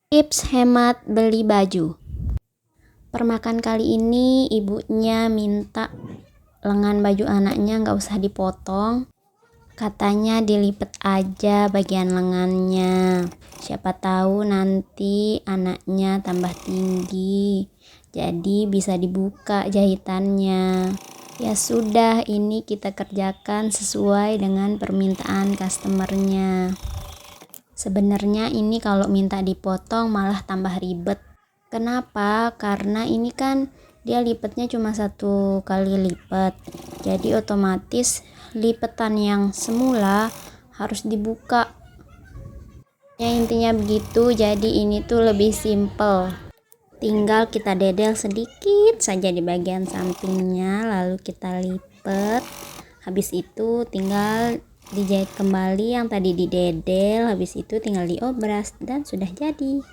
Tips hemat beli baju. Permakan kali ini ibunya minta lengan baju anaknya nggak usah dipotong. Katanya dilipet aja bagian lengannya. Siapa tahu nanti anaknya tambah tinggi. Jadi bisa dibuka jahitannya. Ya sudah, ini kita kerjakan sesuai dengan permintaan customernya. Sebenarnya ini kalau minta dipotong malah tambah ribet. Kenapa? Karena ini kan dia lipetnya cuma 1 kali lipat. Jadi otomatis lipetan yang semula harus dibuka. Ya intinya begitu. Jadi ini tuh lebih simple. Tinggal kita dedel sedikit saja di bagian sampingnya, lalu kita lipat. Habis itu tinggal dijahit kembali yang tadi didedel, habis itu tinggal diobras dan sudah jadi.